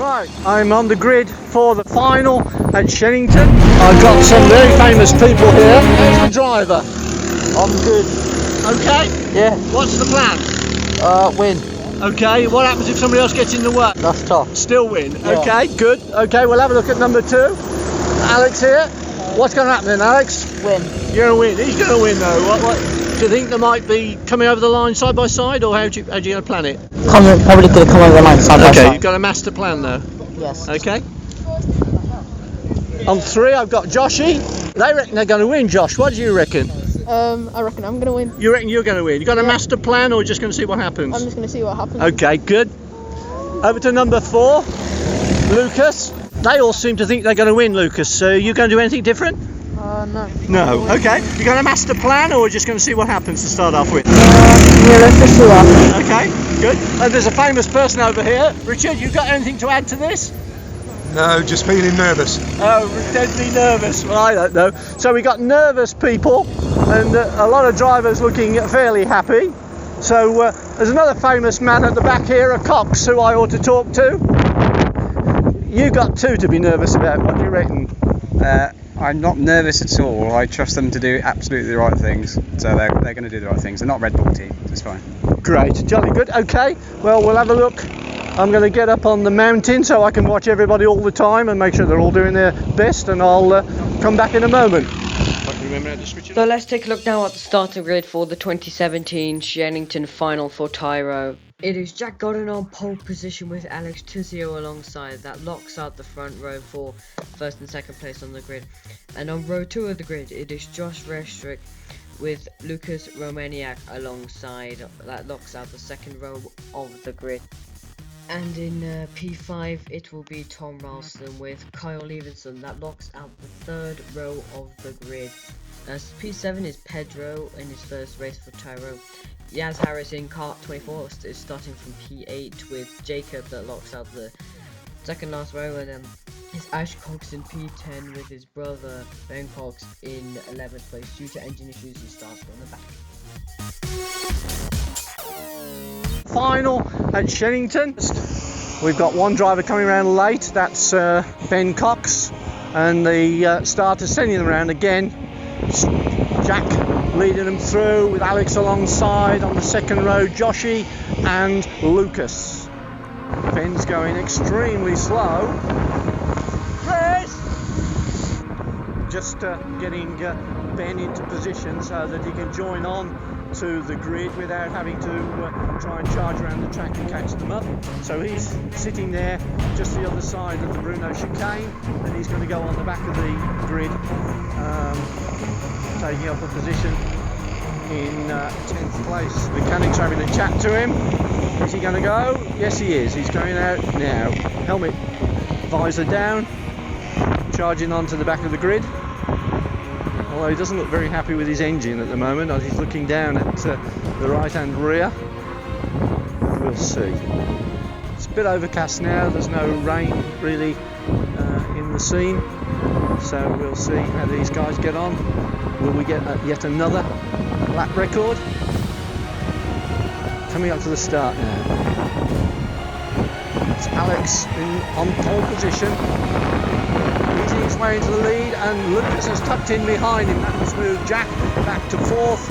Right, I'm on the grid for the final at Shennington. I've got some very famous people here. How's the driver? I'm good. Okay? Yeah. What's the plan? Win. Okay, what happens if somebody else gets in the way? That's tough. Still win. Yeah. Okay, good. Okay, we'll have a look at number 2. Alex here. What's going to happen then, Alex? Win. You're going to win. He's going to win though. What do you think they might be coming over the line side by side, or how do you going to plan it? Probably going to come over the line side by side. Okay, you've got a master plan though. Yes. Okay. On 3, I've got Joshy. They reckon they're going to win. Josh, what do you reckon? I reckon I'm going to win. You reckon you're going to win? You got a master plan, or just going to see what happens? I'm just going to see what happens. Okay, good. Over to number 4, Lucas. They all seem to think they're going to win, Lucas. So you going to do anything different? No. No. Okay. You got a master plan, or just going to see what happens to start off with? Yeah, let's just see what happens. Okay, good. And there's a famous person over here. Richard, you got anything to add to this? No, just feeling nervous. Oh, deadly nervous. Well, I don't know. So we got nervous people and a lot of drivers looking fairly happy. So there's another famous man at the back here, a Cox, who I ought to talk to. You got 2 to be nervous about. What do you reckon? I'm not nervous at all. I trust them to do absolutely the right things. So they're going to do the right things. They're not Red Bull team. It's fine. Great, jolly good. Okay, well, we'll have a look. I'm going to get up on the mountain so I can watch everybody all the time and make sure they're all doing their best, and I'll come back in a moment. So let's take a look now at the starting grid for the 2017 Shennington final for Tyro. It is Jack Godden on pole position with Alex Tuzio alongside. That locks out the front row for first and second place on the grid. And on row 2 of the grid, it is Josh Restrick with Lucas Romaniak alongside. That locks out the second row of the grid. And in P5, it will be Tom Ralston with Kyle Levinson. That locks out the third row of the grid. P7 is Pedro in his first race for Tyro. Yaz Harris in Kart 24 is starting from P8 with Jacob. That locks out the second last row. And then it's Ash Cox in P10 with his brother Ben Cox in 11th place. Due to engine issues, he starts from the back. Final at Shennington. We've got one driver coming around late. That's Ben Cox, and the starter's sending them around again. Jack leading them through with Alex alongside. On the second row, Joshy and Lucas. Ben's going extremely slow. Just getting Ben into position so that he can join on to the grid without having to try and charge around the track and catch them up. So he's sitting there just the other side of the Bruno chicane, and he's going to go on the back of the grid, taking up a position in 10th place. The mechanic's having a chat to him. Is he going to go? Yes, he is. He's going out now. Helmet visor down, charging onto the back of the grid. Although he doesn't look very happy with his engine at the moment, as he's looking down at the right hand rear. We'll see. It's a bit overcast now, there's no rain really in the scene, so we'll see how these guys get on. Will we get yet another lap record? Coming up to the start now. It's Alex on pole position, easing his way into the lead, and Lucas has tucked in behind him. That was moved Jack back to 4th.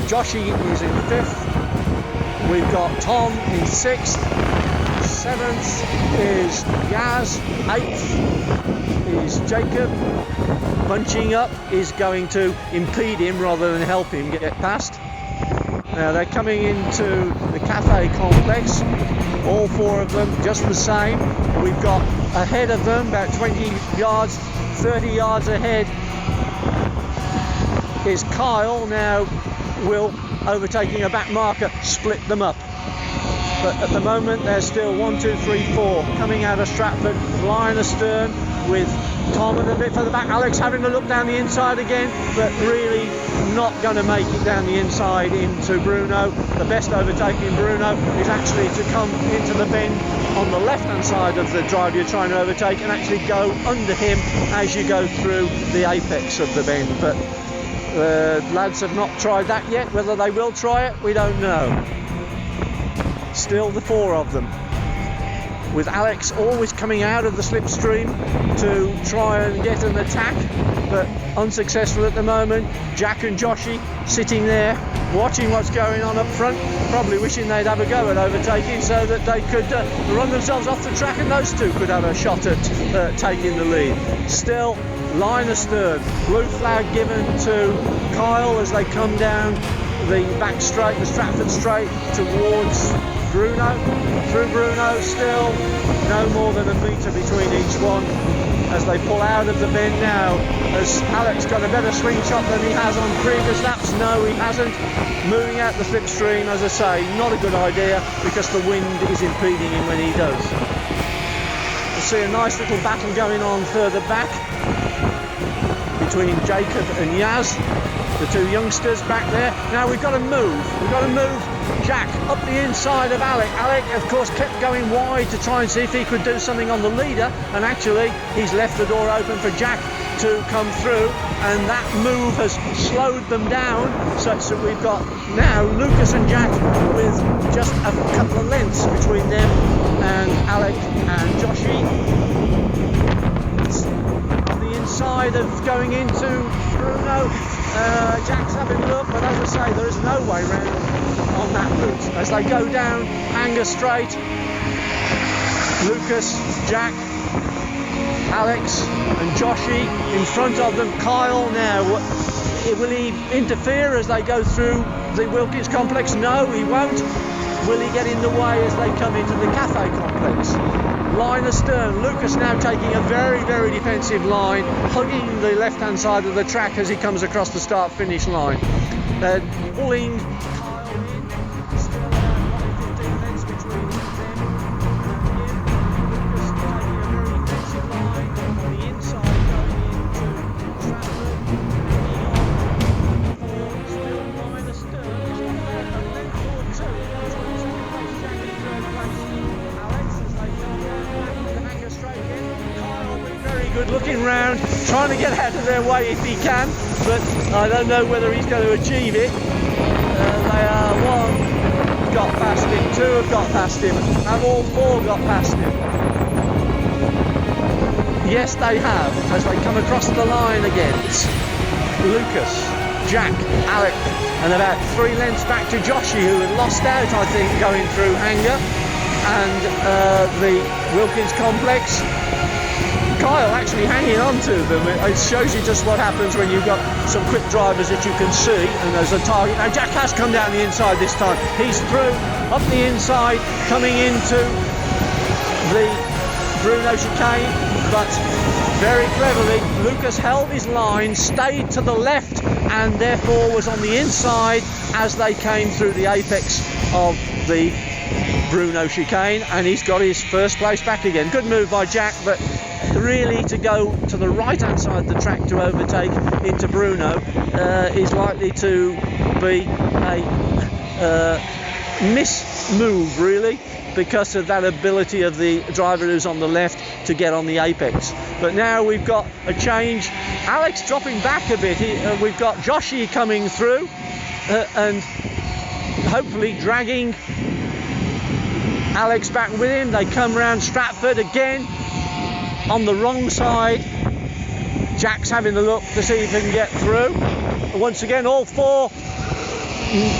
Joshy is in 5th. We've got Tom in 6th. 7th is Yaz. 8th is Jacob. Bunching up is going to impede him rather than help him get past. Now they're coming into the cafe complex, all 4 of them just the same. We've got ahead of them about 20 yards, 30 yards ahead is Kyle. Now will, overtaking a back marker, split them up. But at the moment there's still 1, 2, 3, 4 coming out of Stratford, line astern with Tom and a bit further back. Alex having a look down the inside again, but really not going to make it down the inside into Bruno. The best overtaking Bruno is actually to come into the bend on the left hand side of the drive you're trying to overtake and actually go under him as you go through the apex of the bend. But the lads have not tried that yet. Whether they will try it, we don't know. Still the 4 of them. with Alex always coming out of the slipstream to try and get an attack, but unsuccessful at the moment. Jack and Joshy sitting there watching what's going on up front, probably wishing they'd have a go at overtaking so that they could run themselves off the track and those two could have a shot at taking the lead. Still, line astern, blue flag given to Kyle as they come down the back straight, the Stratford straight towards Bruno. Through Bruno, still no more than a metre between each one as they pull out of the bend now. Has Alex got a better swing shot than he has on previous laps? No, he hasn't. Moving out the slipstream, as I say, not a good idea because the wind is impeding him when he does. We'll see a nice little battle going on further back between Jacob and Yaz, the two youngsters back there. Now we've got to move Jack up the inside of Alec. Alec, of course, kept going wide to try and see if he could do something on the leader, and actually he's left the door open for Jack to come through, and that move has slowed them down such that we've got now Lucas and Jack with just a couple of lengths between them and Alec and Joshy. On the inside of going into Bruno, Jack's having a look, but as I say, there is no way round on that route. As they go down Hanger Straight, Lucas, Jack, Alex and Joshy in front of them. Kyle now, will he interfere as they go through the Wilkins complex? No, he won't. Will he get in the way as they come into the cafe complex? Line astern, Lucas now taking a very, very defensive line, hugging the left-hand side of the track as he comes across the start-finish line. They're pulling Kyle in, still about 15 lengths between them and him. Lucas taking a very defensive line on the inside going into Stratford. Still line astern, a length or two between second place Jack and third place Alex as they come down the Hanger Straight again. Kyle will be very good looking round, trying to get out of their way if he can, but I don't know whether he's going to achieve it. They are one got past him, two have got past him, have all four got past him? Yes, they have, as they come across the line again. It's Lucas, Jack, Alec, and about 3 lengths back to Joshy, who had lost out, I think, going through Hanger and the Wilkins complex. Kyle actually hanging on to them. It shows you just what happens when you've got some quick drivers that you can see, and there's a target. Now Jack has come down the inside this time. He's through, up the inside, coming into the Bruno chicane, but very cleverly Lucas held his line, stayed to the left, and therefore was on the inside as they came through the apex of the Bruno chicane, and he's got his first place back again. Good move by Jack, but really to go to the right hand side of the track to overtake into Bruno is likely to be a miss move, really, because of that ability of the driver who's on the left to get on the apex. But now we've got a change. Alex dropping back a bit. We've got Joshy coming through and hopefully dragging Alex back with him. They come round Stratford again on the wrong side. Jack's having a look to see if he can get through. Once again, all four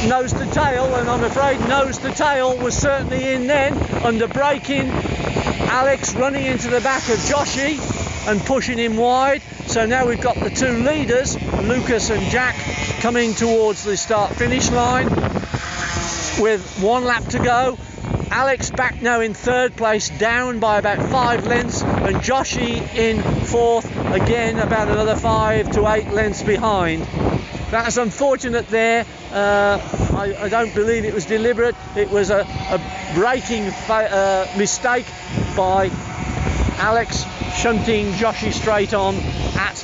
nose to tail, and I'm afraid nose to tail was certainly in then under braking. Alex running into the back of Joshy and pushing him wide. So now we've got the two leaders, Lucas and Jack, coming towards the start-finish line with 1 lap to go. Alex back now in third place, down by about 5 lengths, and Joshy in fourth, again about another 5 to 8 lengths behind. That's unfortunate there. I don't believe it was deliberate. It was a braking mistake by Alex, shunting Joshy straight on at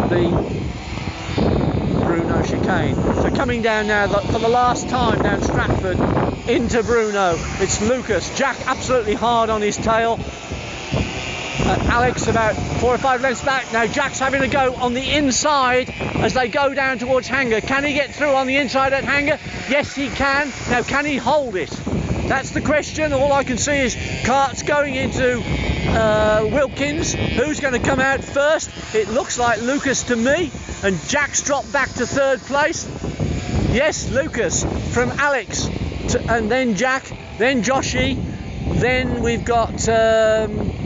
the Bruno chicane. So coming down now for the last time down Stratford into Bruno, it's Lucas. Jack absolutely hard on his tail. Alex about 4 or 5 lengths back. Now Jack's having a go on the inside as they go down towards Hanger. Can he get through on the inside at Hanger? Yes, he can. Now can he hold it? That's the question. All I can see is Kart's going into Wilkins. Who's going to come out first? It looks like Lucas to me, and Jack's dropped back to third place. Yes, Lucas from Alex, and then Jack, then Joshy, then we've got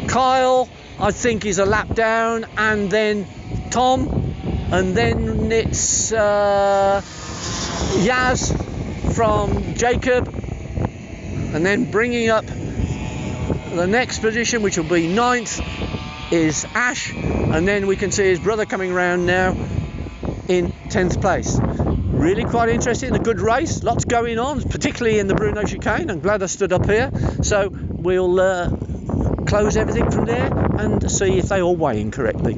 Kyle, I think is a lap down, and then Tom, and then it's Yaz from Jacob, and then bringing up the next position, which will be 9th, is Ash, and then we can see his brother coming around now in 10th place. Really quite interesting, a good race, lots going on, particularly in the Bruno chicane. I'm glad I stood up here. So we'll close everything from there and see if they all weigh in correctly.